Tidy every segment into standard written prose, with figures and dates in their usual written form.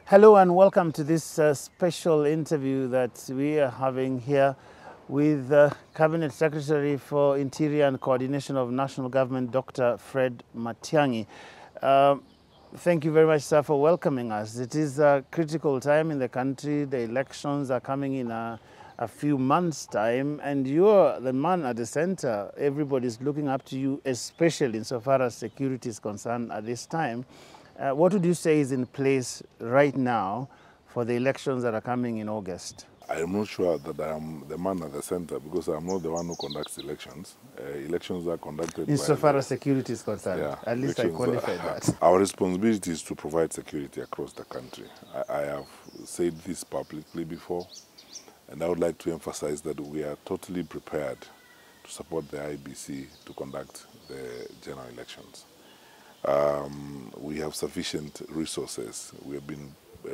Hello and welcome to this special interview that we are having here with Cabinet Secretary for Interior and Coordination of National Government, Dr. Fred Matiang'i. Thank you very much, sir, for welcoming us. It is a critical time in the country. The elections are coming in a few months' time, and you're the man at the center. Everybody's looking up to you, especially insofar as security is concerned at this time. What would you say is in place right now for the elections that are coming in August? I'm not sure that I am the man at the center because I'm not the one who conducts elections. Elections are conducted Insofar as security is concerned, yeah, at least I qualified that. Our responsibility is to provide security across the country. I have said this publicly before, and I would like to emphasize that we are totally prepared to support the IBC to conduct the general elections. We have sufficient resources. We have been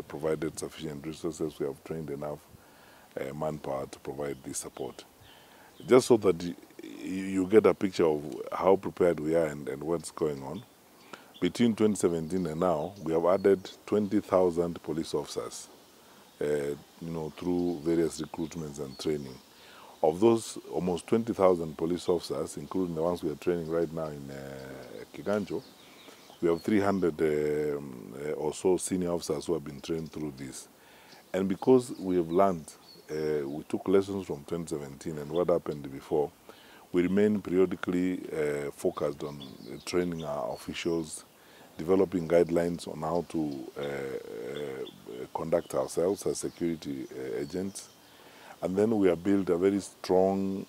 provided sufficient resources. We have trained enough manpower to provide this support. Just so that you get a picture of how prepared we are and what's going on. Between 2017 and now, we have added 20,000 police officers, through various recruitments and training. Of those almost 20,000 police officers, including the ones we are training right now in Kiganjo, we have 300 or so senior officers who have been trained through this. And because we have learned, we took lessons from 2017 and what happened before, we remain periodically focused on training our officials, developing guidelines on how to conduct ourselves as security agents. And then we have built a very strong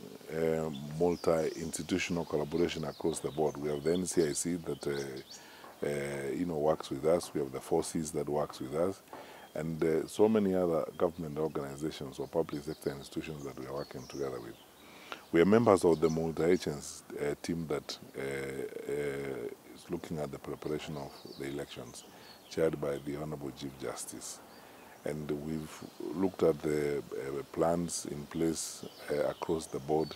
multi-institutional collaboration across the board. We have the NCIC that works with us. We have the forces that works with us, and so many other government organizations or public sector institutions that we are working together with. We are members of the multi-agency team that is looking at the preparation of the elections, chaired by the Honorable Chief Justice. And we've looked at the plans in place across the board,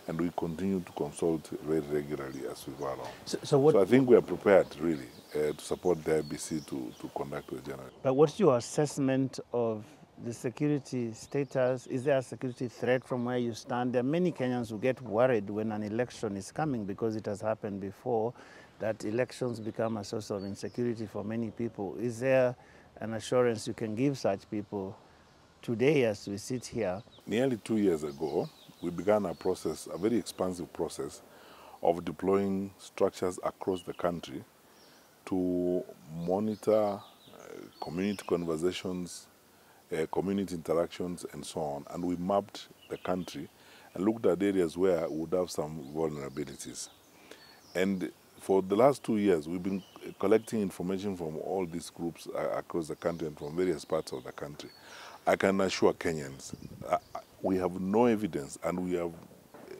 and we continue to consult very regularly as we go along. So I think we are prepared, really, to support the IBC to conduct the general. But what's your assessment of the security status? Is there a security threat from where you stand? There are many Kenyans who get worried when an election is coming because it has happened before, that elections become a source of insecurity for many people. Is there an assurance you can give such people today as we sit here? Nearly 2 years ago, we began a process, a very expansive process, of deploying structures across the country to monitor community conversations, community interactions, and so on. And we mapped the country and looked at areas where we would have some vulnerabilities. And for the last 2 years, we've been collecting information from all these groups across the country and from various parts of the country. I can assure Kenyans, we have no evidence and we have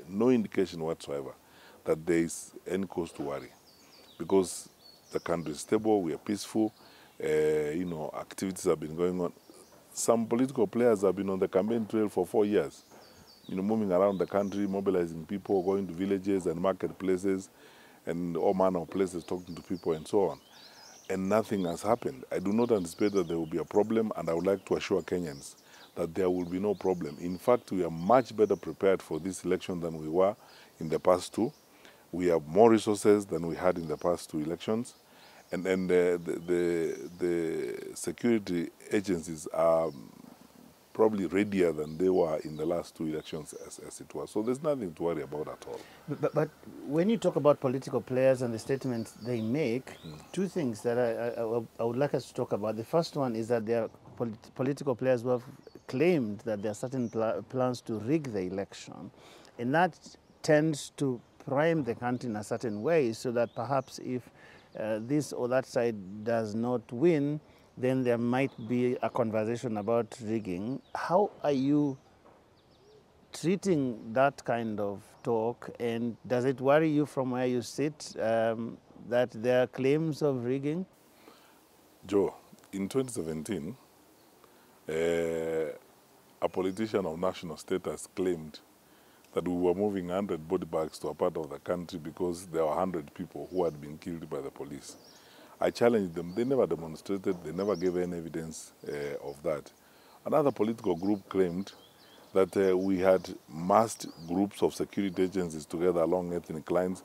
no indication whatsoever that there is any cause to worry, because the country is stable, we are peaceful, activities have been going on. Some political players have been on the campaign trail for 4 years, moving around the country, mobilizing people, going to villages and marketplaces and all manner of places, talking to people and so on. And nothing has happened. I do not anticipate that there will be a problem, and I would like to assure Kenyans that there will be no problem. In fact, we are much better prepared for this election than we were in the past two. We have more resources than we had in the past two elections. And the security agencies are probably readier than they were in the last two elections as it was. So there's nothing to worry about at all. But when you talk about political players and the statements they make, two things that I would like us to talk about. The first one is that there are political players who have claimed that there are certain plans to rig the election. And that tends to prime the country in a certain way, so that perhaps if this or that side does not win, then there might be a conversation about rigging. How are you treating that kind of talk, and does it worry you from where you sit that there are claims of rigging? Joe, in 2017, a politician of national status claimed that we were moving 100 body bags to a part of the country because there were 100 people who had been killed by the police. I challenged them. They never demonstrated. They never gave any evidence of that. Another political group claimed that we had massed groups of security agencies together along ethnic lines,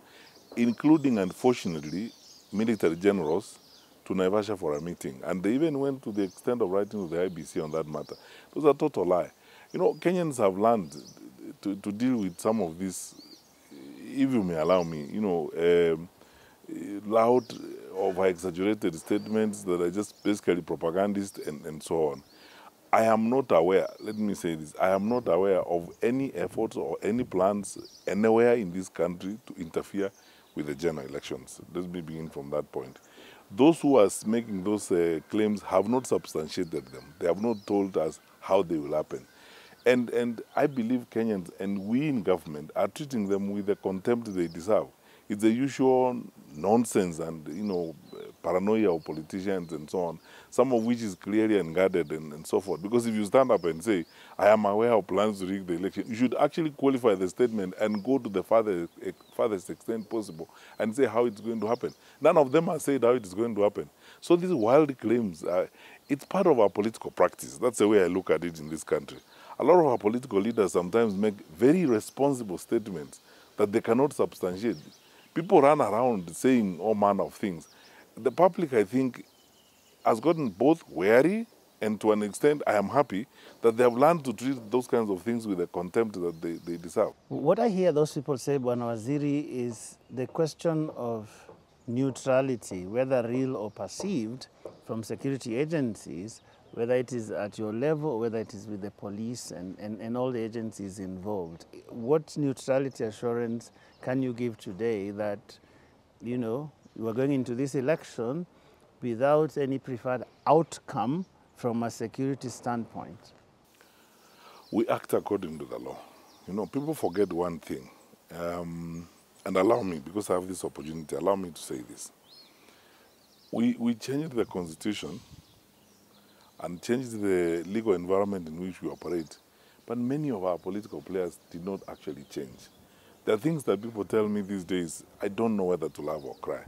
including, unfortunately, military generals to Naivasha for a meeting. And they even went to the extent of writing to the IBC on that matter. It was a total lie. You know, Kenyans have learned to deal with some of this, if you may allow me, you know, loud, over-exaggerated statements that are just basically propagandist and so on. I am not aware, let me say this, I am not aware of any efforts or any plans anywhere in this country to interfere with the general elections. Let me begin from that point. Those who are making those claims have not substantiated them. They have not told us how they will happen. And I believe Kenyans and we in government are treating them with the contempt they deserve. It's the usual nonsense and, you know, paranoia of politicians and so on, some of which is clearly unguarded and so forth. Because if you stand up and say, I am aware of plans to rig the election, you should actually qualify the statement and go to the farthest extent possible and say how it's going to happen. None of them have said how it's going to happen. So these wild claims, it's part of our political practice. That's the way I look at it in this country. A lot of our political leaders sometimes make very responsible statements that they cannot substantiate. People run around saying all manner of things. The public, I think, has gotten both wary and to an extent, I am happy that they have learned to treat those kinds of things with the contempt that they deserve. What I hear those people say, Bwana Waziri, is the question of neutrality, whether real or perceived, from security agencies, whether it is at your level or whether it is with the police and all the agencies involved. What neutrality assurance can you give today that, you know, you are going into this election without any preferred outcome from a security standpoint? We act according to the law. You know, people forget one thing. And allow me, because I have this opportunity, allow me to say this. We changed the constitution and changed the legal environment in which we operate. But many of our political players did not actually change. There are things that people tell me these days, I don't know whether to laugh or cry.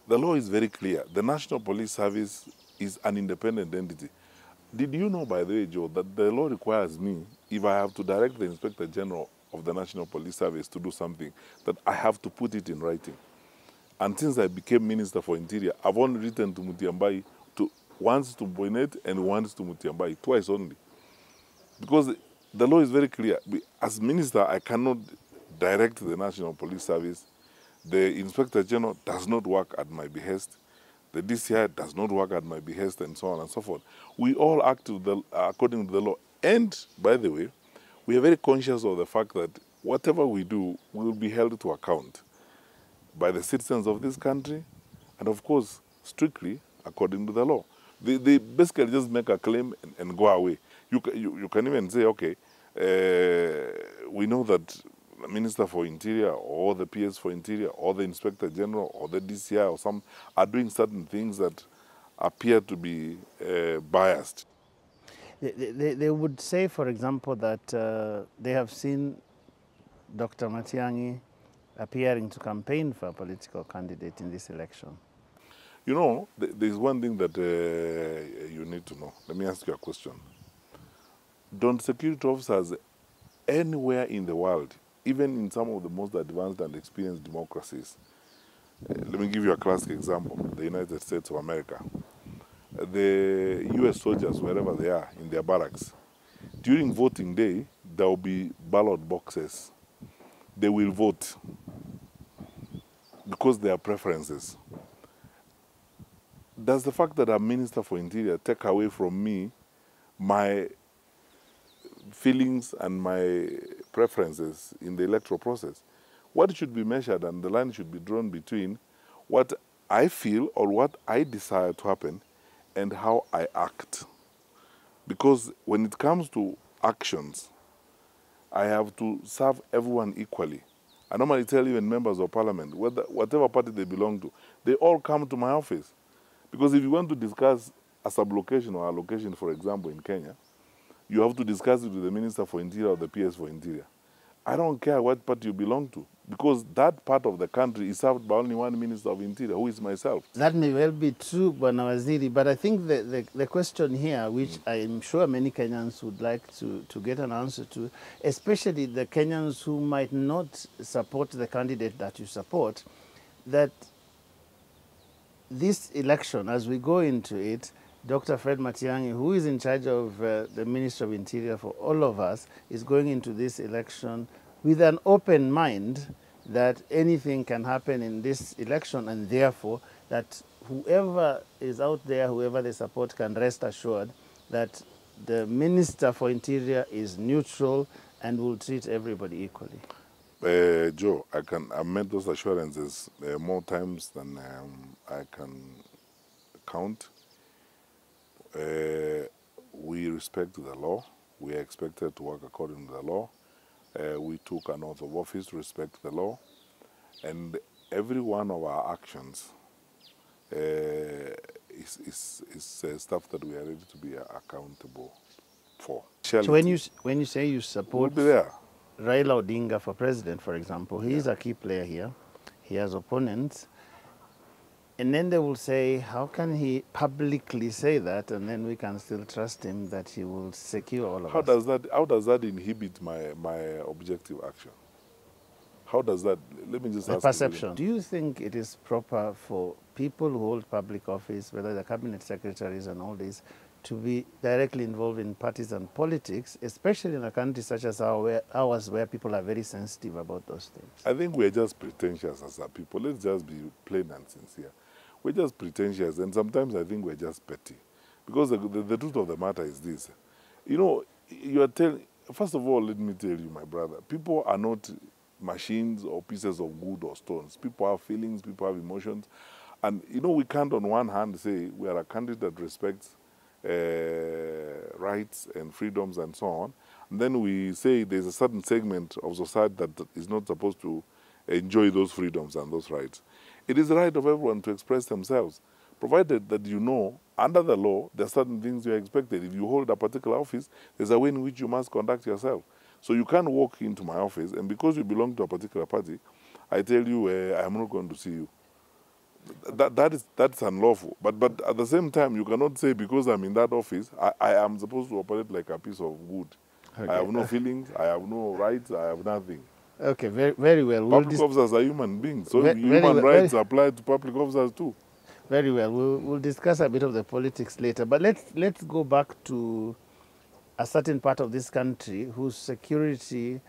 The law is very clear. The National Police Service is an independent entity. Did you know, by the way, Joe, that the law requires me, if I have to direct the Inspector General of the National Police Service to do something, that I have to put it in writing? And since I became Minister for Interior, I've only written to Matiang'i, once to Boynet and once to Matiang'i, twice only. Because the law is very clear. As Minister, I cannot direct the National Police Service. The Inspector General does not work at my behest. The DCI does not work at my behest, and so on and so forth. We all act according to the law. And, by the way, we are very conscious of the fact that whatever we do will be held to account by the citizens of this country, and of course, strictly according to the law. They basically just make a claim and go away. You can even say, okay, we know that the Minister for Interior or the PS for Interior or the Inspector General or the DCI or some are doing certain things that appear to be biased. They would say, for example, that they have seen Dr. Matiang'i appearing to campaign for a political candidate in this election. You know, there's one thing that you need to know. Let me ask you a question. Don't security officers anywhere in the world, even in some of the most advanced and experienced democracies, let me give you a classic example, the United States of America. The US soldiers, wherever they are, in their barracks, during voting day, there will be ballot boxes. They will vote because they are preferences. Does the fact that I'm Minister for Interior take away from me my feelings and my preferences in the electoral process? What should be measured and the line should be drawn between what I feel or what I desire to happen and how I act. Because when it comes to actions, I have to serve everyone equally. I normally tell even members of parliament, whatever party they belong to, they all come to my office. Because if you want to discuss a sublocation or allocation, for example, in Kenya, you have to discuss it with the Minister for Interior or the PS for Interior. I don't care what party you belong to. because that part of the country is served by only one Minister of Interior, who is myself. That may well be true, Bwana Waziri, but I think the question here, which I am sure many Kenyans would like to get an answer to, especially the Kenyans who might not support the candidate that you support, that this election, as we go into it, Dr. Fred Matiang'i, who is in charge of the Ministry of Interior for all of us, is going into this election with an open mind that anything can happen in this election, and therefore that whoever is out there, whoever they support, can rest assured that the Minister for Interior is neutral and will treat everybody equally. Joe, I've made those assurances more times than I can count. We respect the law. We are expected to work according to the law. We took an oath of office to respect the law. And every one of our actions is stuff that we are ready to be accountable for. So when you say you support we'll be there. Raila Odinga for president, for example, he is a key player here. He has opponents. And then they will say, how can he publicly say that, and then we can still trust him that he will secure all of us? How does that inhibit my objective action? How does that, let me just ask perception. Do you think it is proper for people who hold public office, whether the cabinet secretaries and all this, to be directly involved in partisan politics, especially in a country such as ours, where people are very sensitive about those things? I think we're just pretentious as a people. Let's just be plain and sincere. We're just pretentious, and sometimes I think we're just petty. Because the truth of the matter is this. You know, you are telling, first of all, let me tell you, my brother, people are not machines or pieces of wood or stones. People have feelings, people have emotions. And, you know, we can't on one hand say we are a country that respects rights and freedoms and so on. And then we say there's a certain segment of society that is not supposed to enjoy those freedoms and those rights. It is the right of everyone to express themselves, provided that you know, under the law, there are certain things you are expected. If you hold a particular office, there's a way in which you must conduct yourself. So you can't walk into my office, and because you belong to a particular party, I tell you, I'm not going to see you. That's unlawful. But at the same time, you cannot say because I'm in that office, I am supposed to operate like a piece of wood. Okay. I have no feelings, I have no rights, I have nothing. Okay, very well. Public officers are human beings, so human rights apply to public officers too. Very well. We'll discuss a bit of the politics later, but let's go back to a certain part of this country whose security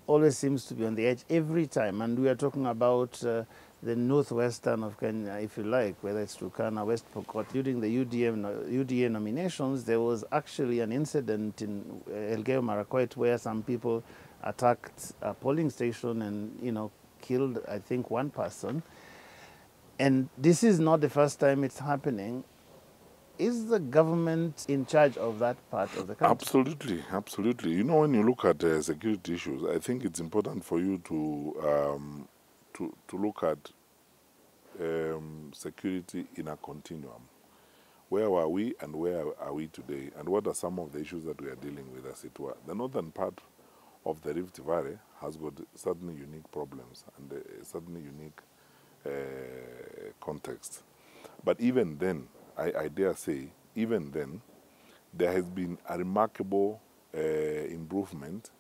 always seems to be on the edge every time, and we are talking about the northwestern of Kenya, if you like, whether it's Turkana, West Pokot. During the UDA nominations, there was actually an incident in Elgeyo Marakwet where some people attacked a polling station and, you know, killed, I think, one person. And this is not the first time it's happening. Is the government in charge of that part of the country? Absolutely, absolutely. You know, when you look at security issues, I think it's important for you to look at security in a continuum. Where were we and where are we today? And what are some of the issues that we are dealing with, as it were? The northern part of the Rift Valley has got certainly unique problems and certainly unique context. But even then, I dare say, even then, there has been a remarkable improvement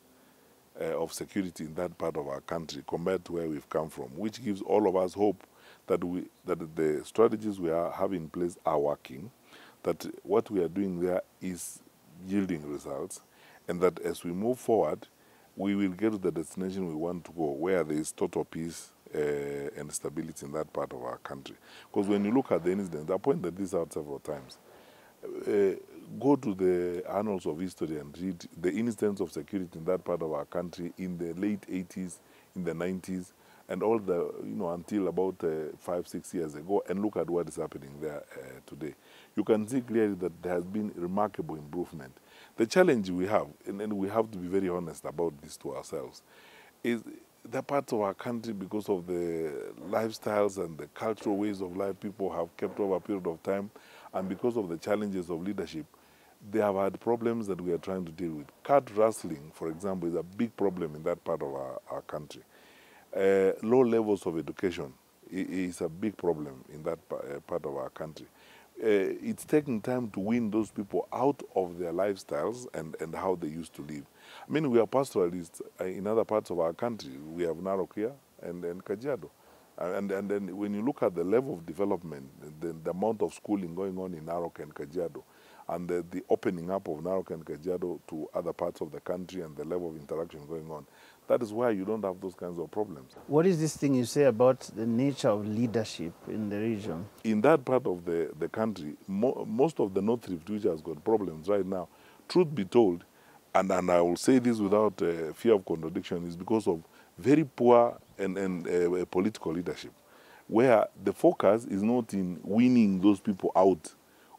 of security in that part of our country compared to where we've come from, which gives all of us hope that the strategies we have in place are working, that what we are doing there is yielding results, and that as we move forward, we will get to the destination we want to go, where there is total peace and stability in that part of our country. Because when you look at the incidents, I pointed this out several times. Go to the annals of history and read the incidents of security in that part of our country in the late 80s, in the 90s, and all the, you know, until about 5-6 years ago, and look at what is happening there today. You can see clearly that there has been remarkable improvement. The challenge we have, and we have to be very honest about this to ourselves, is the parts of our country, because of the lifestyles and the cultural ways of life people have kept over a period of time, and because of the challenges of leadership, they have had problems that we are trying to deal with. Card rustling, for example, is a big problem in that part of our country. low levels of education is a big problem in that part of our country. It's taking time to win those people out of their lifestyles and how they used to live. I mean, we are pastoralists in other parts of our country. We have Narok here and Kajiado. And then when you look at the level of development, the amount of schooling going on in Narok and Kajiado, and the opening up of Narok and Kajiado to other parts of the country and the level of interaction going on, that is why you don't have those kinds of problems. What is this thing you say about the nature of leadership in the region? In that part of the country, most of the North Rift, which has got problems right now, truth be told, and I will say this without fear of contradiction, is because of very poor and political leadership, where the focus is not in winning those people out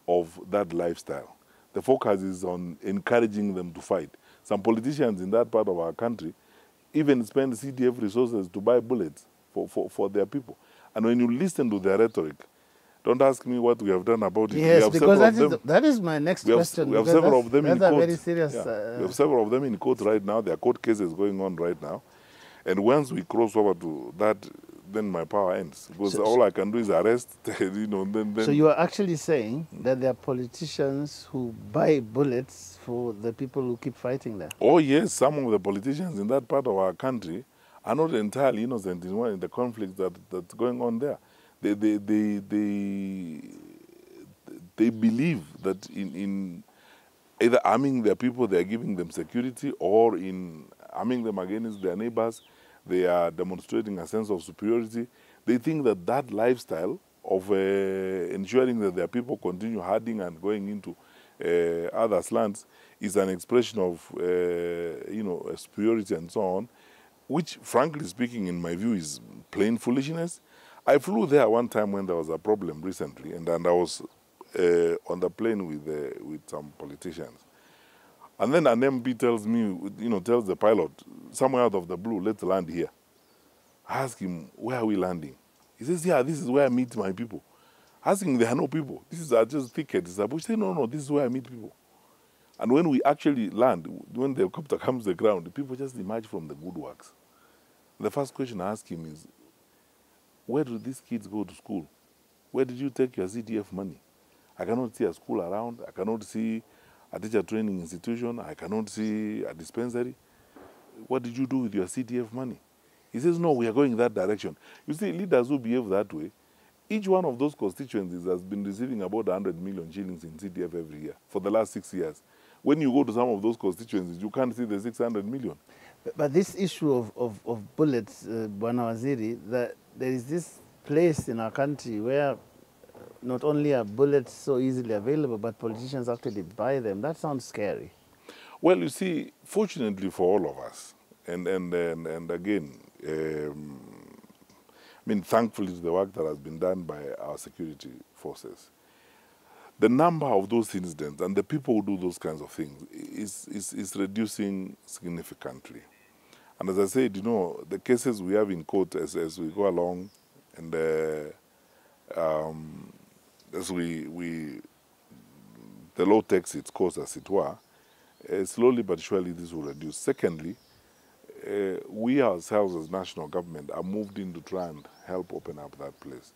of that lifestyle. The focus is on encouraging them to fight. Some politicians in that part of our country even spend CDF resources to buy bullets for their people. And when you listen to their rhetoric, don't ask me what we have done about it. Yes, because that is my next question. We have several of them in court. Very serious. Yeah. We have several of them in court right now. There are court cases going on right now. And once we cross over to that, then my power ends. Because all I can do is arrest, then... So you are actually saying that there are politicians who buy bullets for the people who keep fighting there? Oh, yes. Some of the politicians in that part of our country are not entirely innocent in the conflict that's going on there. They believe that in either arming their people, they are giving them security, or in arming them against their neighbors, they are demonstrating a sense of superiority. They think that that lifestyle of ensuring that their people continue herding and going into others' lands is an expression of superiority and so on, which, frankly speaking, in my view, is plain foolishness. I flew there one time when there was a problem recently, and I was on the plane with some politicians. And then an MP tells me, tells the pilot, somewhere out of the blue, let's land here. I ask him, where are we landing? He says, yeah, this is where I meet my people. Asking, there are no people. These are just tickets. It's a bush. Say, no, this is where I meet people. And when we actually land, when the helicopter comes to the ground, the people just emerge from the woodworks. The first question I ask him is, where do these kids go to school? Where did you take your CDF money? I cannot see a school around. I cannot see a teacher training institution. I cannot see a dispensary. What did you do with your CDF money? He says, no, we are going that direction. You see, leaders who behave that way, each one of those constituencies has been receiving about 100 million shillings in CDF every year for the last 6 years. When you go to some of those constituencies, you can't see the 600 million. But this issue of bullets, Bwana Waziri, there is this place in our country where not only are bullets so easily available, but politicians actually buy them. That sounds scary. Well, you see, fortunately for all of us, and again, thankfully to the work that has been done by our security forces, the number of those incidents and the people who do those kinds of things is reducing significantly. And as I said, the cases we have in court as we go along, and as the law takes its course, as it were, slowly but surely this will reduce. Secondly, we ourselves as national government are moved in to try and help open up that place.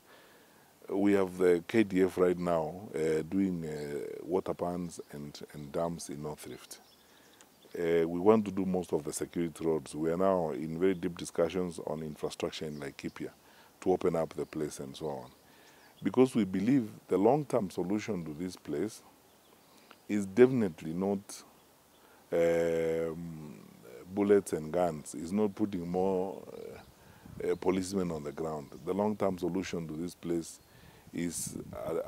We have the KDF right now doing water pans and dams in North Rift. We want to do most of the security roads. We are now in very deep discussions on infrastructure in Laikipia to open up the place and so on. Because we believe the long-term solution to this place is definitely not bullets and guns. It's not putting more policemen on the ground. The long-term solution to this place is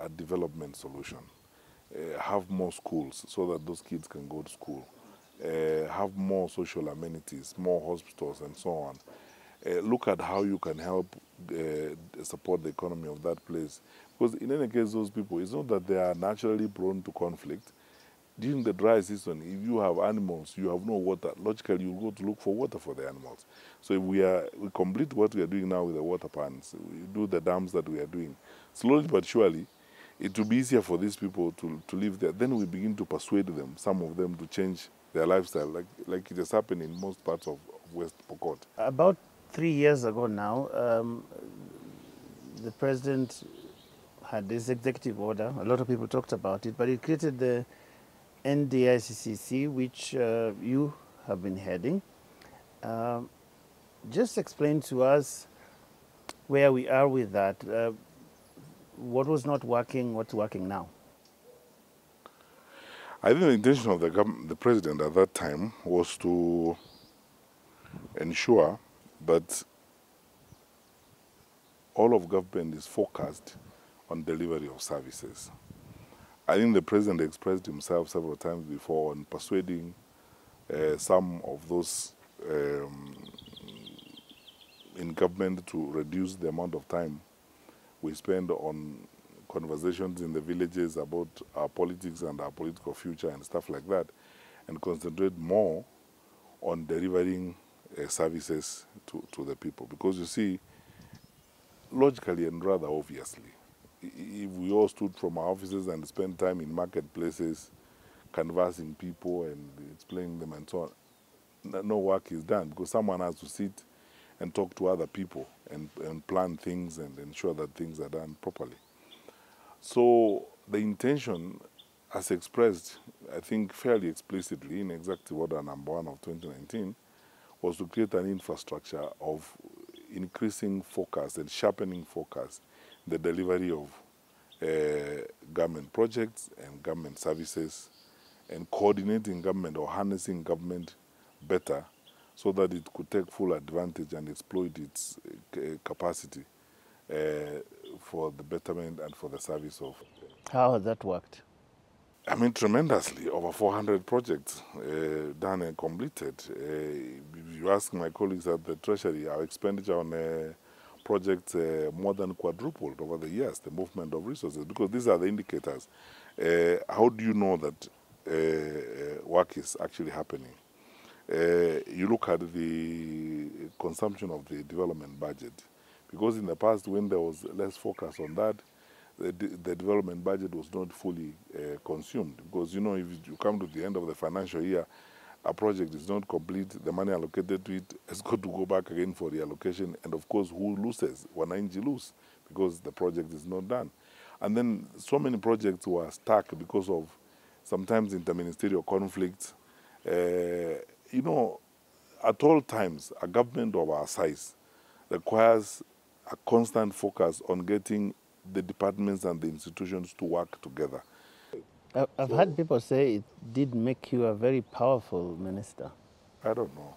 a development solution. Have more schools so that those kids can go to school. Have more social amenities, more hospitals and so on. Look at how you can help support the economy of that place. Because in any case, those people, it's not that they are naturally prone to conflict. During the dry season, if you have animals, you have no water, logically you go to look for water for the animals. So if we complete what we are doing now with the water pans, we do the dams that we are doing, slowly but surely, it will be easier for these people to live there. Then we begin to persuade them, some of them, to change their lifestyle, like it has happened in most parts of West Pokot. About 3 years ago now, the president had this executive order. A lot of people talked about it, but it created the NDICCC, which you have been heading. Just explain to us where we are with that. What was not working, what's working now? I think the intention of the president at that time was to ensure that all of government is focused on delivery of services. I think the president expressed himself several times before on persuading some of those in government to reduce the amount of time we spend on conversations in the villages about our politics and our political future and stuff like that, and concentrate more on delivering services to the people. Because you see, logically and rather obviously, if we all stood from our offices and spent time in marketplaces, canvassing people and explaining them and so on, no work is done, because someone has to sit and talk to other people and plan things and ensure that things are done properly. So the intention, as expressed, I think fairly explicitly in Executive Order number 1 of 2019, was to create an infrastructure of increasing focus and sharpening focus in the delivery of government projects and government services, and coordinating government or harnessing government better so that it could take full advantage and exploit its capacity for the betterment and for the service of. How has that worked? I mean, tremendously. Over 400 projects done and completed. If you ask my colleagues at the Treasury, our expenditure on projects more than quadrupled over the years, the movement of resources, because these are the indicators. How do you know that work is actually happening? You look at the consumption of the development budget, because in the past when there was less focus on that, the development budget was not fully consumed, because, you know, if you come to the end of the financial year, a project is not complete, the money allocated to it has got to go back again for reallocation, and of course who loses? Wananchi lose, because the project is not done. And then so many projects were stuck because of sometimes interministerial conflicts. You know, at all times, a government of our size requires a constant focus on getting the departments and the institutions to work together. I've heard people say it did make you a very powerful minister. I don't know.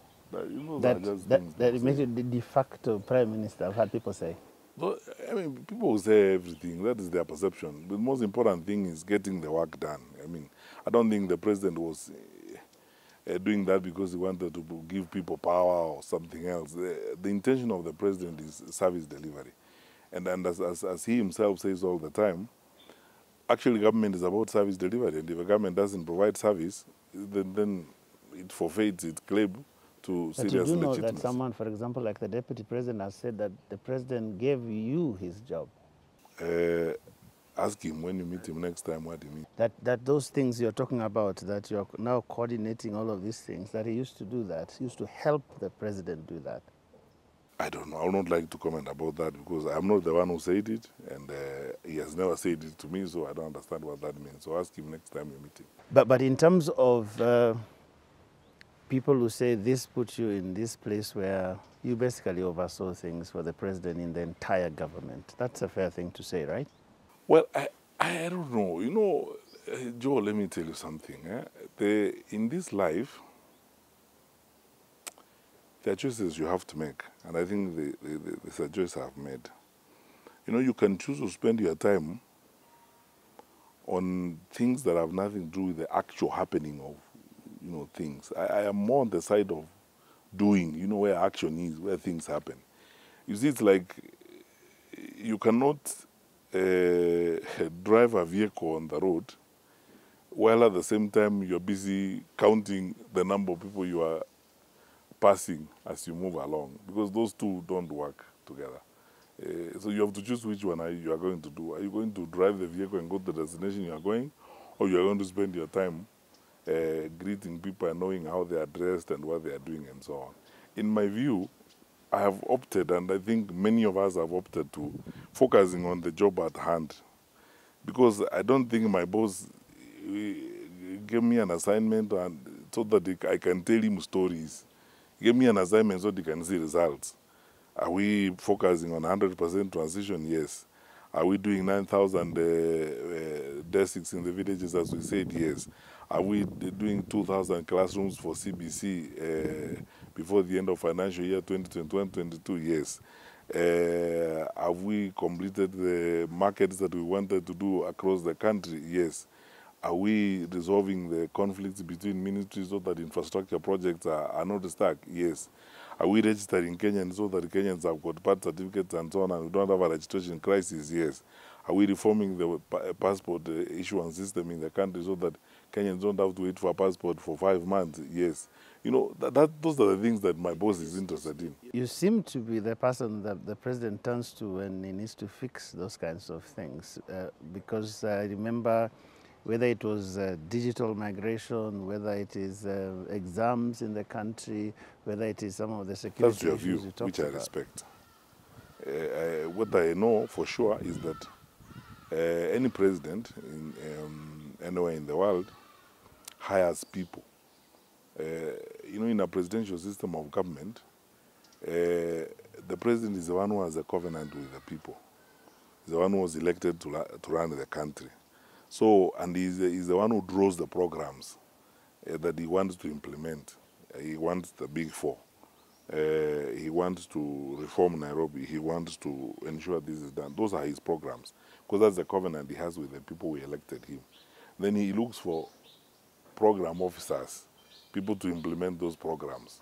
You know, That, those are just that, things that people it makes say. you the de facto prime minister, I've heard people say. No, I mean, people will say everything. That is their perception. The most important thing is getting the work done. I mean, I don't think the president was doing that because he wanted to give people power or something else. The intention of the president is service delivery. And as he himself says all the time, actually government is about service delivery. And if a government doesn't provide service, then it forfeits its claim to But you serious do know that legitimacy. someone, for example, like the deputy president has said that the president gave you his job. Ask him when you meet him next time what he means. That those things you're talking about, that you're now coordinating all of these things, that he used to do that, he used to help the president do that. I don't know. I would not like to comment about that because I'm not the one who said it, and he has never said it to me, so I don't understand what that means. So ask him next time you meet him. But in terms of people who say this puts you in this place where you basically oversaw things for the president in the entire government, that's a fair thing to say, right? Well, I don't know. You know, Joe, let me tell you something. In this life, there are choices you have to make, and I think the choice I've made. You know, you can choose to spend your time on things that have nothing to do with the actual happening of, you know, things. I am more on the side of doing, you know, where action is, where things happen. You see, it's like you cannot drive a vehicle on the road while at the same time you're busy counting the number of people you are passing as you move along, because those two don't work together. So you have to choose which one you are going to do. Are you going to drive the vehicle and go to the destination you are going, or you are going to spend your time greeting people and knowing how they are dressed and what they are doing and so on? In my view, I have opted, and I think many of us have opted to focusing on the job at hand, because I don't think my boss gave me an assignment and so that I can tell him stories. He gave me an assignment so that he can see results. Are we focusing on 100% transition? Yes. Are we doing 9,000 desks in the villages as we said? Yes. Are we doing 2,000 classrooms for CBC before the end of financial year 2021-22? Yes. Have we completed the markets that we wanted to do across the country? Yes. Are we resolving the conflicts between ministries so that infrastructure projects are not stuck? Yes. Are we registering Kenyans so that Kenyans have got birth certificates and so on and we don't have a registration crisis? Yes. Are we reforming the passport issuance system in the country so that Kenyans don't have to wait for a passport for 5 months? Yes. You know, those are the things that my boss is interested in. You seem to be the person that the president turns to when he needs to fix those kinds of things, because I remember whether it was digital migration, whether it is exams in the country, whether it is some of the security That's your issues view, you talked which I about. respect. What I know for sure is that any president anywhere in the world hires people. You know, in a presidential system of government, the president is the one who has a covenant with the people. He's the one who was elected to run the country. So, and he's the one who draws the programs that he wants to implement. He wants the big four. He wants to reform Nairobi. He wants to ensure this is done. Those are his programs, because that's the covenant he has with the people who elected him. Then he looks for program officers, people to implement those programs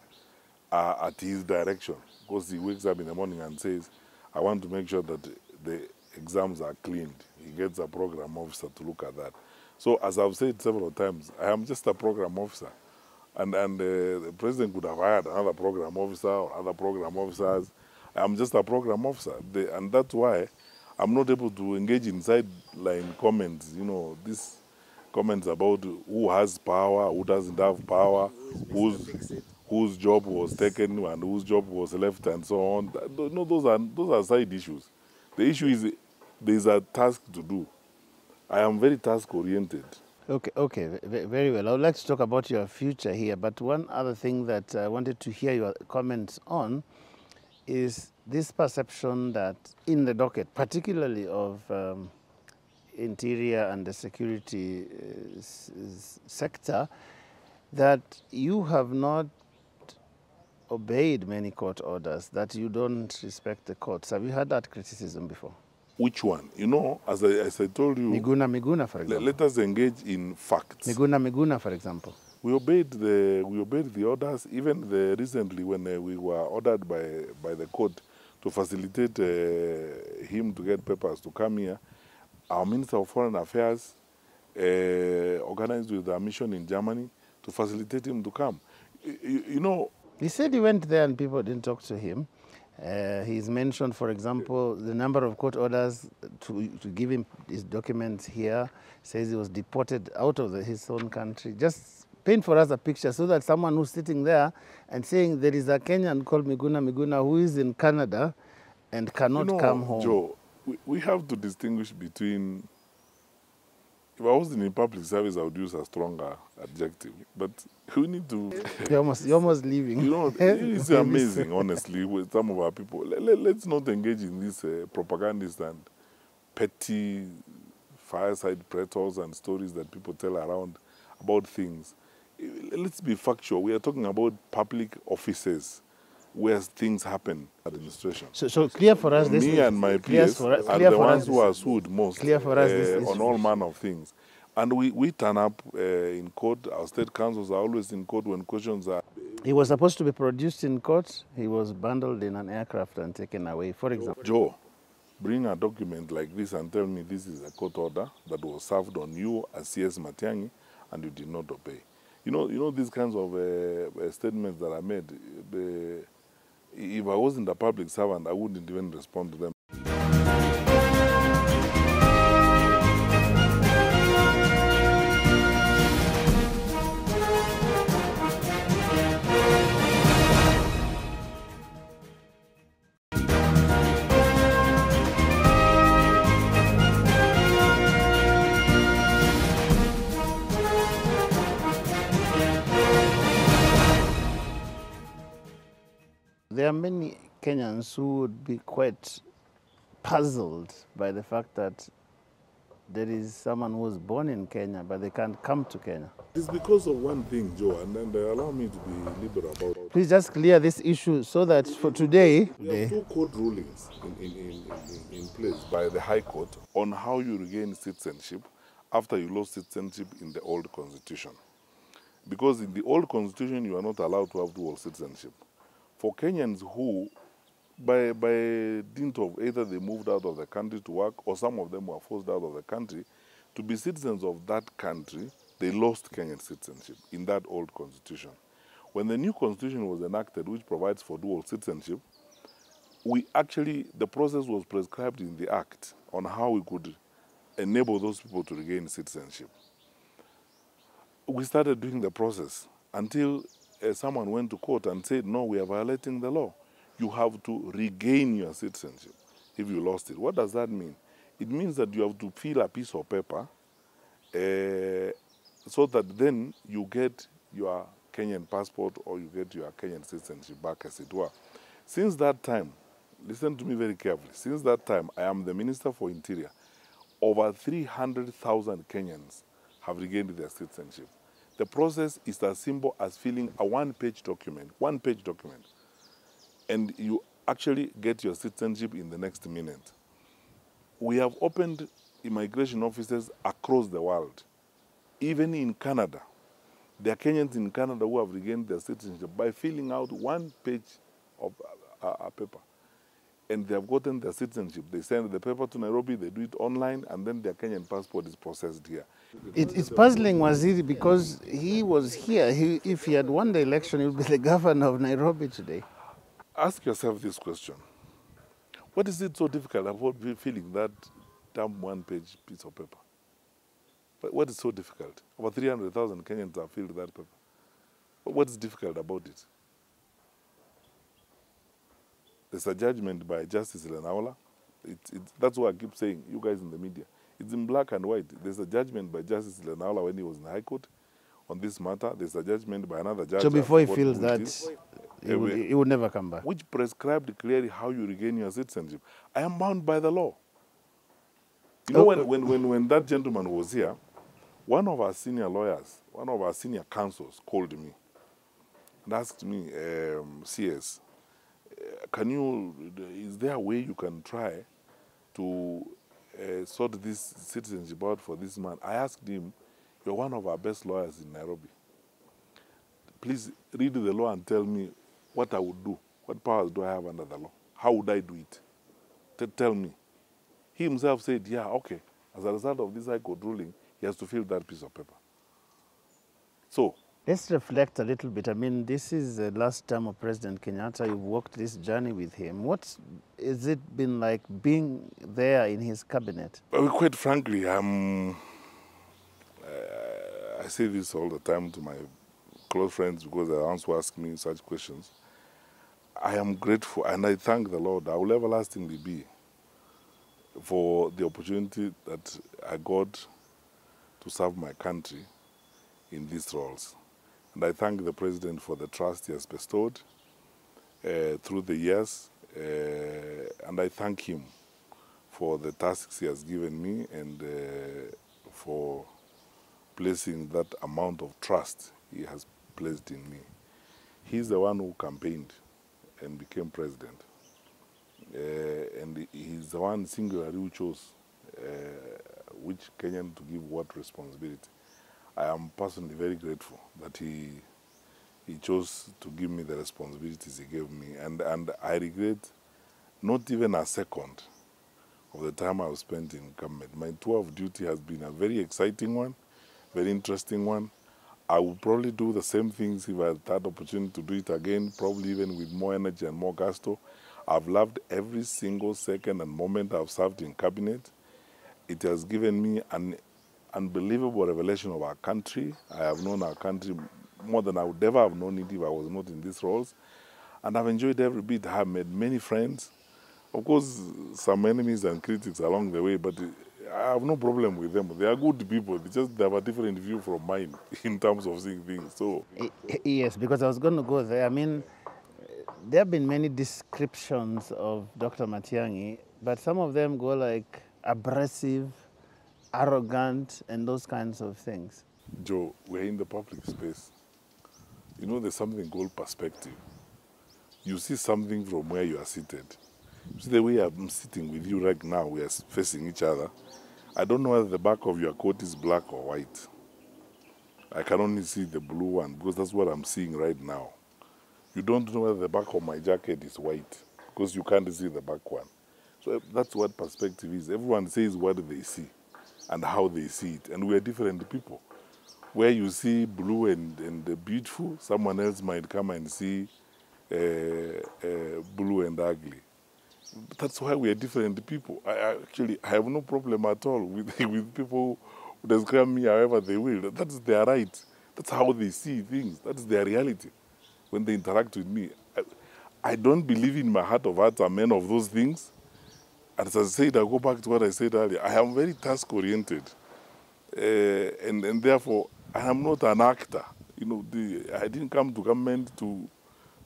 at his direction, because he wakes up in the morning and says, I want to make sure that the exams are cleaned. He gets a program officer to look at that. So as I've said several times, I am just a program officer. And the president could have hired another program officer or other program officers. I'm just a program officer. And that's why I'm not able to engage in sideline comments, you know, these comments about who has power, who doesn't have power, whose job was taken and whose job was left and so on. No, those are side issues. The issue is there's a task to do. I am very task-oriented. Okay, very well. I would like to talk about your future here, but one other thing that I wanted to hear your comments on is this perception that in the docket, particularly of interior and the security sector, that you have not obeyed many court orders, that you don't respect the courts. Have you had that criticism before? Which one? You know, as I told you, Miguna, for example. Let us engage in facts. Miguna, for example. We obeyed the orders. Even recently, when we were ordered by the court to facilitate him to get papers to come here, our Minister of Foreign Affairs organized with a mission in Germany to facilitate him to come. You know, he said he went there and people didn't talk to him. He's mentioned, for example, the number of court orders to give him his documents here. Says he was deported out of his own country. Just paint for us a picture so that someone who's sitting there and saying there is a Kenyan called Miguna who is in Canada and cannot come home. Joe, we have to distinguish between. If I was in public service, I would use a stronger adjective. But we need to... You're almost leaving. You know, it's amazing, honestly, with some of our people. Let's not engage in this propagandist and petty fireside pretzels and stories that people tell around about things. Let's be factual. We are talking about public offices where things happen, administration. So clear for us this. Me and my peers are the ones who are sued most clear for us this on all manner of things. And we turn up in court. Our state councils are always in court when questions are... He was supposed to be produced in court. He was bundled in an aircraft and taken away, for example. Joe, bring a document like this and tell me this is a court order that was served on you as CS Matiang'i and you did not obey. You know these kinds of statements that are made. If I wasn't a public servant, I wouldn't even respond to them. There are many Kenyans who would be quite puzzled by the fact that there is someone who was born in Kenya, but they can't come to Kenya. It's because of one thing, Joe, and then allow me to be liberal about it. Please just clear this issue so that for today... We have two court rulings in place by the High Court on how you regain citizenship after you lost citizenship in the old constitution. Because in the old constitution, you are not allowed to have dual citizenship. For Kenyans who, by dint of either they moved out of the country to work or some of them were forced out of the country, to be citizens of that country, they lost Kenyan citizenship in that old constitution. When the new constitution was enacted, which provides for dual citizenship, the process was prescribed in the act on how we could enable those people to regain citizenship. We started doing the process until someone went to court and said, no, we are violating the law. You have to regain your citizenship if you lost it. What does that mean? It means that you have to fill a piece of paper so that then you get your Kenyan passport or you get your Kenyan citizenship back, as it were. Since that time, listen to me very carefully, since that time, I am the Minister for Interior. Over 300,000 Kenyans have regained their citizenship. The process is as simple as filling a one-page document, and you actually get your citizenship in the next minute. We have opened immigration offices across the world, even in Canada. There are Kenyans in Canada who have regained their citizenship by filling out one page of a paper. And they have gotten their citizenship. They send the paper to Nairobi, they do it online, and then their Kenyan passport is processed here. It's puzzling, Waziri, because he was here. If he had won the election, he would be the governor of Nairobi today. Ask yourself this question. What is it so difficult about filling that damn one-page piece of paper? What is so difficult? Over 300,000 Kenyans have filled that paper. What is difficult about it? There's a judgment by Justice Lenaola. That's what I keep saying, you guys in the media. It's in black and white. There's a judgment by Justice Lenaola when he was in the High Court on this matter. There's a judgment by another judge. So before he feels that, he would never come back. Which prescribed clearly how you regain your citizenship. I am bound by the law. You know, when that gentleman was here, one of our senior lawyers, one of our senior counsels called me and asked me, CS, is there a way you can try to sort this citizenship out for this man? I asked him, you're one of our best lawyers in Nairobi. Please read the law and tell me what I would do. What powers do I have under the law? How would I do it? Tell me. He himself said, yeah, okay. As a result of this High Court ruling, he has to fill that piece of paper. So, let's reflect a little bit. I mean, this is the last term of President Kenyatta. You've walked this journey with him. What has it been like being there in his cabinet? Well, quite frankly, I say this all the time to my close friends because they also ask me such questions. I am grateful and I thank the Lord. I will everlastingly be for the opportunity that I got to serve my country in these roles. And I thank the President for the trust he has bestowed through the years. And I thank him for the tasks he has given me and for placing that amount of trust he has placed in me. He's the one who campaigned and became president. And he's the one singularly who chose which Kenyan to give what responsibility. I am personally very grateful that he chose to give me the responsibilities he gave me. And I regret not even a second of the time I've spent in government. My tour of duty has been a very exciting one, very interesting one. I would probably do the same things if I had that opportunity to do it again, probably even with more energy and more gusto. I've loved every single second and moment I've served in cabinet. It has given me an unbelievable revelation of our country. I have known our country more than I would ever have known it if I was not in these roles. And I've enjoyed every bit. I have made many friends. Of course, some enemies and critics along the way, but I have no problem with them. They are good people. They have a different view from mine in terms of seeing things. So Yes, because I was going to go there. I mean, there have been many descriptions of Dr. Matiang'i, but some of them go like abrasive, arrogant, and those kinds of things. Joe, we're in the public space. You know, there's something called perspective. You see something from where you are seated. You see the way I'm sitting with you right now, we are facing each other. I don't know whether the back of your coat is black or white. I can only see the blue one because that's what I'm seeing right now. You don't know whether the back of my jacket is white because you can't see the back one. So that's what perspective is. Everyone says what they see and how they see it. And we are different people. Where you see blue and beautiful, someone else might come and see blue and ugly. That's why we are different people. I have no problem at all with, with people who describe me however they will. That's their right. That's how they see things. That's their reality when they interact with me. I don't believe in my heart of hearts I'm man of those things. As I said, I go back to what I said earlier. I am very task-oriented. And therefore, I am not an actor. You know, I didn't come to government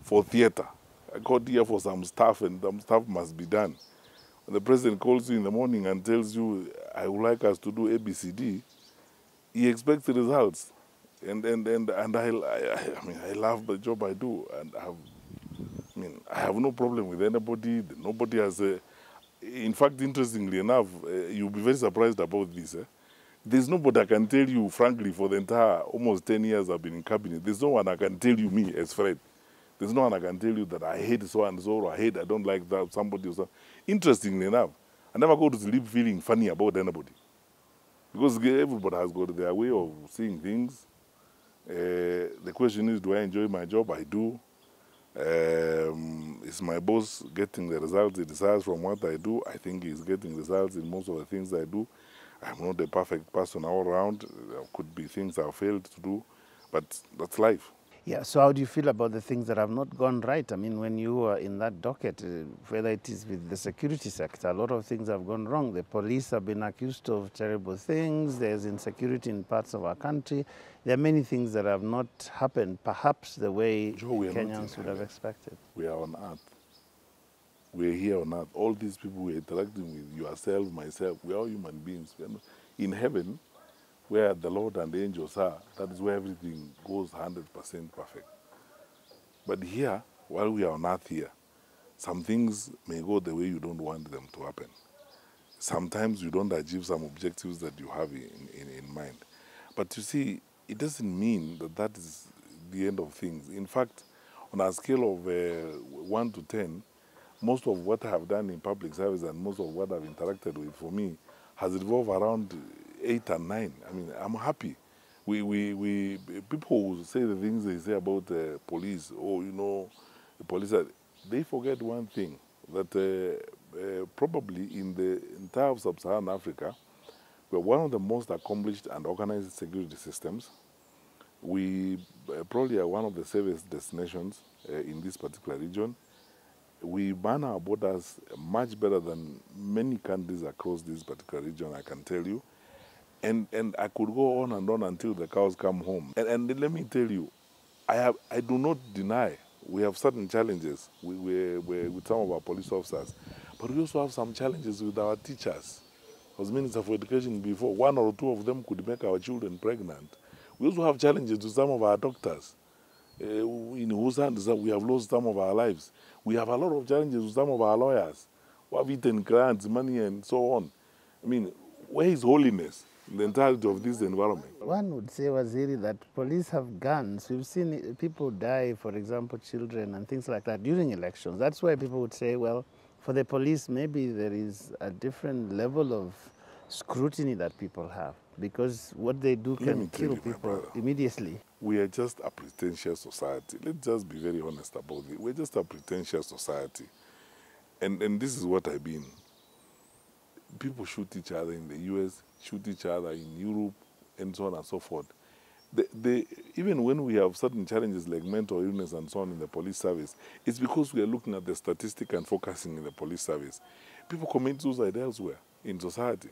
for theater. I got here for some stuff, and some stuff must be done. When the president calls you in the morning and tells you, I would like us to do ABCD, he expects the results. And I mean, I love the job I do, and I have no problem with anybody. Nobody has a... In fact, interestingly enough, you'll be very surprised about this. There's nobody I can tell you, frankly, for the entire almost 10 years I've been in cabinet, there's no one I can tell you, me, as Fred. There's no one I can tell you that I hate so and so, or I don't like that, somebody or something. Interestingly enough, I never go to sleep feeling funny about anybody. Because everybody has got their way of seeing things. The question is, do I enjoy my job? I do. Is my boss getting the results he desires from what I do? I think he's getting results in most of the things I do. I'm not a perfect person all around. There could be things I've failed to do, but that's life. Yeah, so how do you feel about the things that have not gone right? I mean, when you are in that docket, whether it is with the security sector, a lot of things have gone wrong. The police have been accused of terrible things. There's insecurity in parts of our country. There are many things that have not happened, perhaps the way Joe, Kenyans would have expected. We are on earth. We're here on earth. All these people we're interacting with, yourself, myself, we're all human beings. In heaven, where the Lord and the angels are, that is where everything goes 100% perfect. But here, while we are on earth here, some things may go the way you don't want them to happen. Sometimes you don't achieve some objectives that you have in mind. But you see, it doesn't mean that that is the end of things. In fact, on a scale of 1 to 10, most of what I have done in public service and most of what I've interacted with, for me, has revolved around 8 and 9. I mean, I'm happy. People who say the things they say about the police, oh, you know, the police, they forget one thing, that probably in the entire of sub-Saharan Africa, we're one of the most accomplished and organized security systems. We probably are one of the safest destinations in this particular region. We man our borders much better than many countries across this particular region, I can tell you. And I could go on and on until the cows come home. And let me tell you, I do not deny we have certain challenges with some of our police officers, but we also have some challenges with our teachers. I was Minister for Education before. 1 or 2 of them could make our children pregnant. We also have challenges with some of our doctors, in whose hands we have lost some of our lives. We have a lot of challenges with some of our lawyers who have eaten grants, money, and so on. I mean, where is holiness in the entirety of this environment? One would say, Waziri, that police have guns. We've seen people die, for example, children and things like that during elections. That's why people would say, well, for the police, maybe there is a different level of scrutiny that people have, because what they do can kill people immediately. We are just a pretentious society. Let's just be very honest about it. We're just a pretentious society. And this is what I mean. People shoot each other in the US, shoot each other in Europe, and so on and so forth. Even when we have certain challenges like mental illness and so on in the police service, it's because we are looking at the statistic and focusing in the police service. People commit suicide elsewhere in society.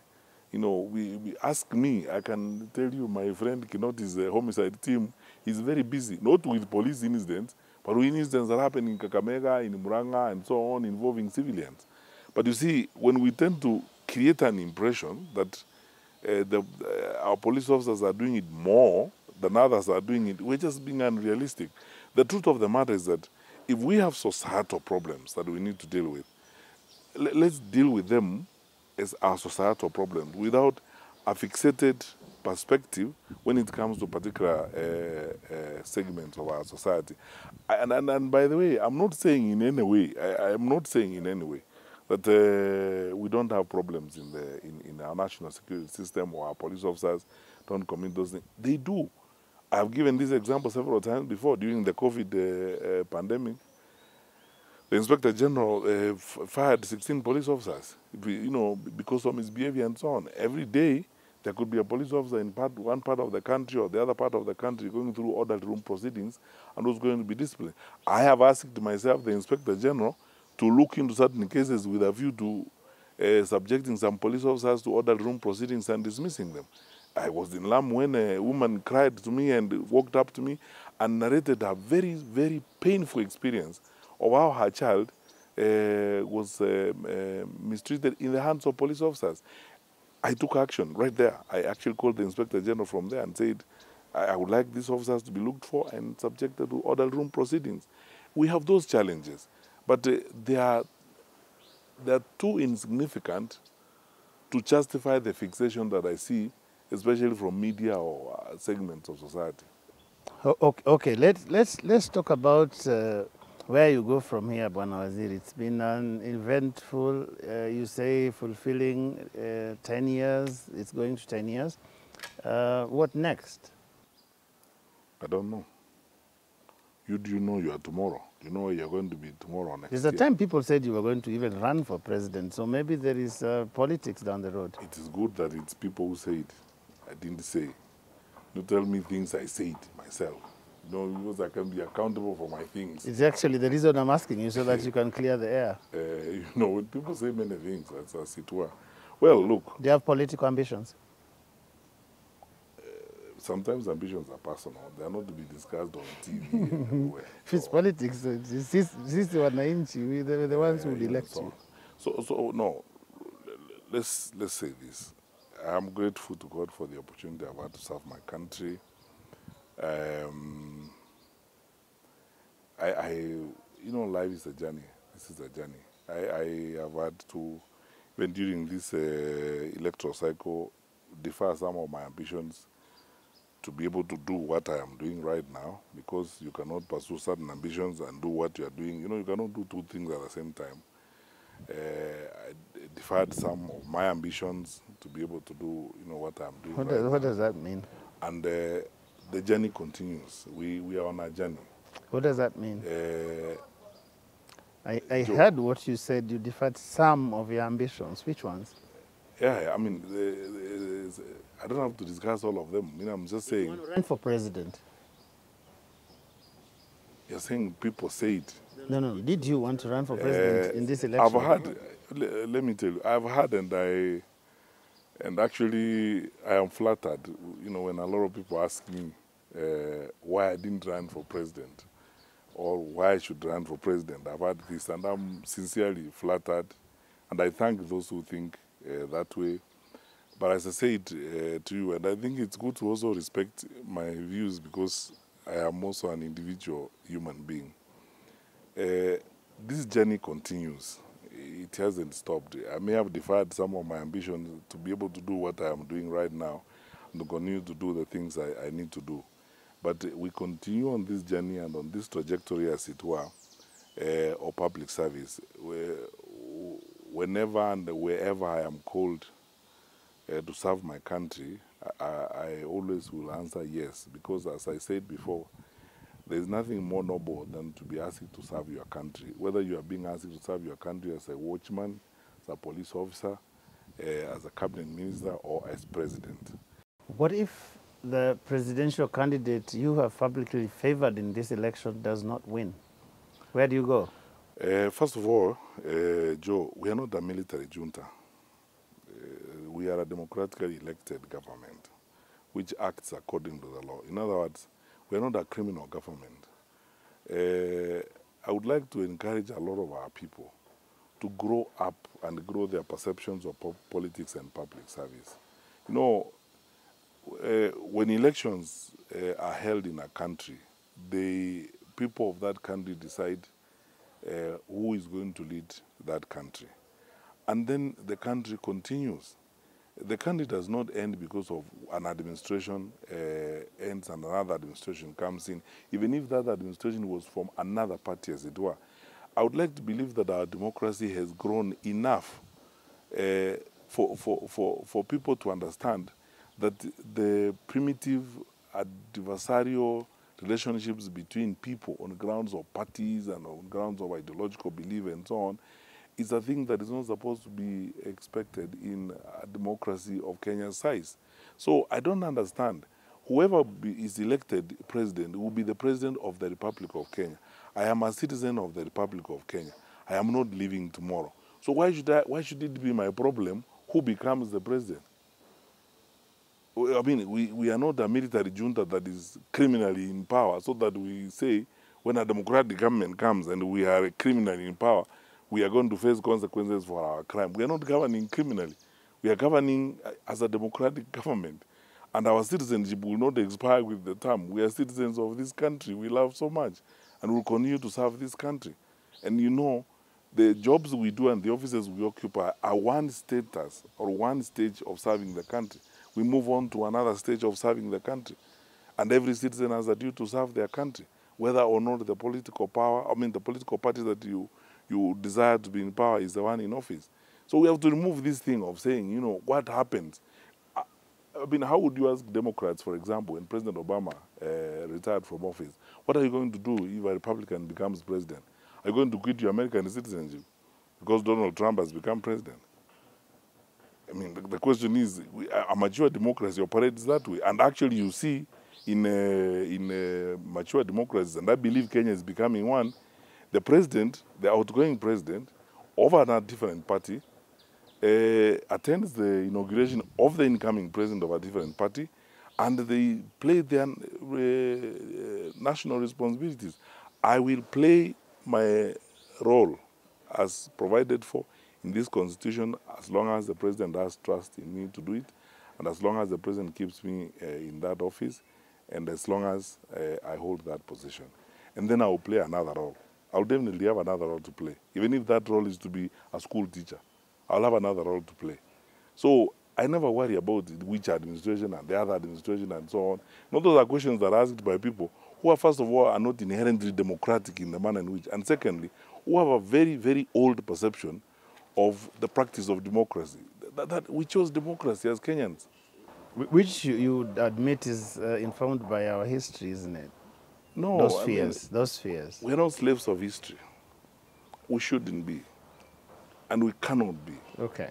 You know, we ask me, I can tell you my friend Kinot is a homicide team. He's very busy, not with police incidents, But we incidents that happen in Kakamega, in Muranga, and so on, involving civilians. But you see, when we tend to create an impression that our police officers are doing it more than others are doing it, we're just being unrealistic. The truth of the matter is that if we have societal problems that we need to deal with, let's deal with them as our societal problems without a fixated perspective when it comes to particular segments of our society. And by the way, I'm not saying in any way, I am not saying in any way that we don't have problems in our national security system or our police officers don't commit those things. They do. I've given this example several times before during the COVID pandemic. The Inspector General fired 16 police officers, because of misbehavior and so on. Every day, there could be a police officer in one part of the country or the other part of the country going through order room proceedings and was going to be disciplined. I have asked myself, the Inspector General, to look into certain cases with a view to subjecting some police officers to order room proceedings and dismissing them. I was in Lam when a woman cried to me and walked up to me and narrated a very, very painful experience of how her child was mistreated in the hands of police officers. I took action right there. I actually called the Inspector General from there and said, I would like these officers to be looked for and subjected to order room proceedings. We have those challenges, but they are too insignificant to justify the fixation that I see, especially from media or segments of society. Okay, let's talk about where you go from here, Bwana Waziri. It's been an eventful, you say, fulfilling 10 years. It's going to 10 years. What next? I don't know. Do you know you are tomorrow? Do you know where you're going to be tomorrow next There's a year? time people said you were going to even run for president, so maybe there is politics down the road. It is good that it's people who say it. I didn't say. Don't tell me things I said myself. Because I can be accountable for my things. It's actually the reason I'm asking you, so that you can clear the air. When people say many things, as it were. Well, look. Do you have political ambitions? Sometimes ambitions are personal. They are not to be discussed on TV and everywhere. If it's politics, this wananchi, we're the ones who would elect you. So no, let's say this. I'm grateful to God for the opportunity I've had to serve my country. Life is a journey. This is a journey. I have had to, even during this electoral cycle, defer some of my ambitions to be able to do what I am doing right now, because you cannot pursue certain ambitions and do what you are doing. You cannot do two things at the same time. I deferred some of my ambitions to be able to do, what I'm doing. What does that mean? And the journey continues. We are on a journey. What does that mean? I heard what you said. You deferred some of your ambitions. Which ones? Yeah, I mean, I don't have to discuss all of them. I'm just saying. You want to run for president? You're saying people say it. No. Did you want to run for president in this election? I've had. Let me tell you, I've had, and actually, I am flattered. When a lot of people ask me why I didn't run for president, or why I should run for president, I've had this, and I'm sincerely flattered, and I thank those who think that way. But as I said to you, and I think it's good to also respect my views, because I am also an individual human being. This journey continues. It hasn't stopped. I may have deferred some of my ambitions to be able to do what I am doing right now and to continue to do the things I need to do. But we continue on this journey and on this trajectory, as it were, of public service. Whenever and wherever I am called to serve my country, I always will answer yes, because as I said before, there's nothing more noble than to be asked to serve your country. Whether you are being asked to serve your country as a watchman, as a police officer, as a cabinet minister, or as president. What if the presidential candidate you have publicly favored in this election does not win? Where do you go? First of all, Joe, we are not a military junta. We are a democratically elected government, which acts according to the law. In other words, we are not a criminal government. I would like to encourage a lot of our people to grow up and grow their perceptions of politics and public service. You know, when elections are held in a country, the people of that country decide who is going to lead that country. And then the country continues. The country does not end because of an administration ends and another administration comes in, even if that administration was from another party, as it were. I would like to believe that our democracy has grown enough for people to understand that the primitive adversarial relationships between people on grounds of parties and on grounds of ideological belief and so on is a thing that is not supposed to be expected in a democracy of Kenya's size. So I don't understand. Whoever is elected president will be the president of the Republic of Kenya. I am a citizen of the Republic of Kenya. I am not leaving tomorrow. So why should it be my problem who becomes the president? I mean, we are not a military junta that is criminally in power, so that we say when a democratic government comes and we are criminally in power, we are going to face consequences for our crime. We are not governing criminally. We are governing as a democratic government. And our citizenship will not expire with the term. We are citizens of this country we love so much, and will continue to serve this country. And you know, the jobs we do and the offices we occupy are one status or one stage of serving the country. We move on to another stage of serving the country. And every citizen has a duty to serve their country, whether or not the political power, the political party that you desire to be in power is the one in office. So we have to remove this thing of saying, you know, what happens. How would you ask Democrats, for example, when President Obama retired from office, what are you going to do if a Republican becomes president? Are you going to quit your American citizenship because Donald Trump has become president? The question is, a mature democracy operates that way. And actually you see in mature democracies, and I believe Kenya is becoming one, the president, the outgoing president of a different party, attends the inauguration of the incoming president of a different party, and they play their national responsibilities. I will play my role as provided for in this constitution as long as the president has trust in me to do it, and as long as the president keeps me in that office, and as long as I hold that position. And then I will play another role. I'll definitely have another role to play. Even if that role is to be a school teacher, I'll have another role to play. So I never worry about which administration and the other administration and so on. No, those are questions that are asked by people who are, first of all, are not inherently democratic in the manner in which, and secondly, who have a very, very old perception of the practice of democracy. That we chose democracy as Kenyans. Which you would admit is informed by our history, isn't it? No, those fears. We're not slaves of history. We shouldn't be. And we cannot be. Okay.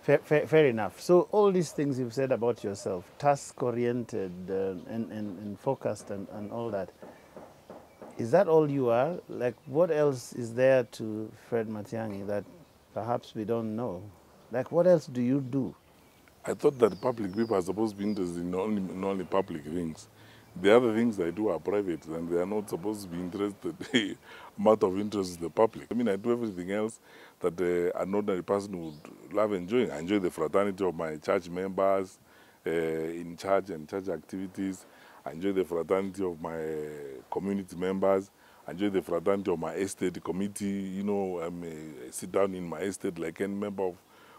Fair enough. So all these things you've said about yourself, task-oriented and focused and all that, is that all you are? Like, what else is there to Fred Matiang'i that perhaps we don't know? Like, what else do you do? I thought that public people are supposed to be interested in only public things. The other things I do are private, and they are not supposed to be interested, amount of interest to the public. I do everything else that an ordinary person would love enjoying. I enjoy the fraternity of my church members in church and church activities. I enjoy the fraternity of my community members. I enjoy the fraternity of my estate committee. I sit down in my estate like any member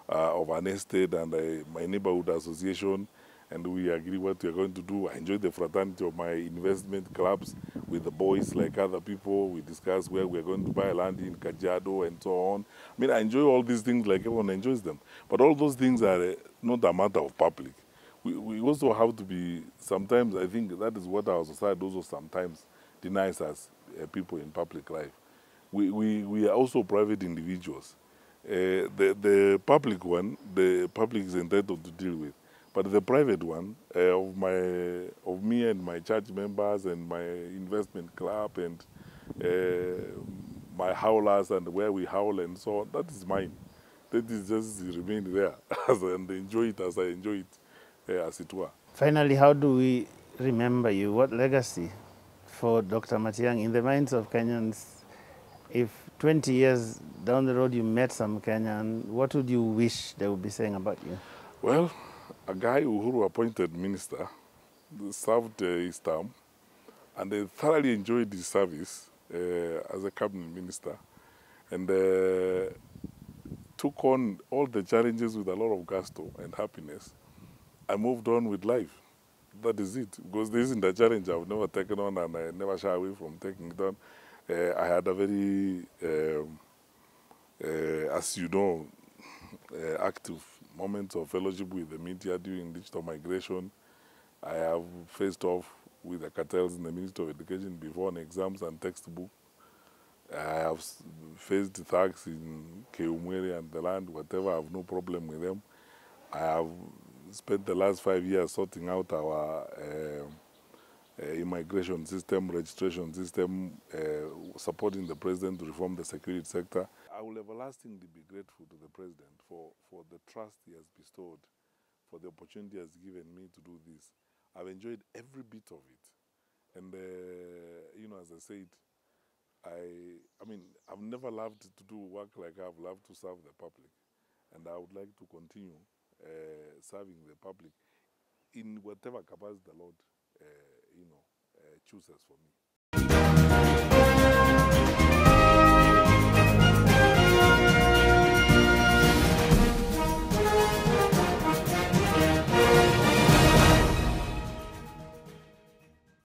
of an estate and my neighborhood association, and we agree what we are going to do. I enjoy the fraternity of my investment clubs with the boys like other people. We discuss where we are going to buy land in Kajiado and so on. I enjoy all these things like everyone enjoys them. But all those things are not a matter of public. We also have to be, sometimes I think that is what our society also sometimes denies us people in public life. We are also private individuals. The public one, the public is entitled to deal with. But the private one, of me and my church members and my investment club and my howlers and where we howl and so on, that is mine. That is just remain there and enjoy it as I enjoy it, as it were. Finally, how do we remember you? What legacy for Dr. Matiang'i, in the minds of Kenyans, if 20 years down the road you met some Kenyan, what would you wish they would be saying about you? Well, a guy who appointed minister served his term, and they thoroughly enjoyed his service as a cabinet minister, and took on all the challenges with a lot of gusto and happiness. I moved on with life. That is it. Because this isn't a challenge I've never taken on, and I never shy away from taking it on. I had a very, as you know, active moments of fellowship with the media during digital migration. I have faced off with the cartels in the Ministry of Education before on exams and textbook. I have faced thugs in Keumwere and the land, whatever. I have no problem with them. I have spent the last 5 years sorting out our immigration system, registration system, supporting the president to reform the security sector. I will everlastingly be grateful to the president for the trust he has bestowed, for the opportunity he has given me to do this. I've enjoyed every bit of it. And, as I said, I mean, I've never loved to do work like I've loved to serve the public. And I would like to continue serving the public in whatever capacity the Lord, chooses for me.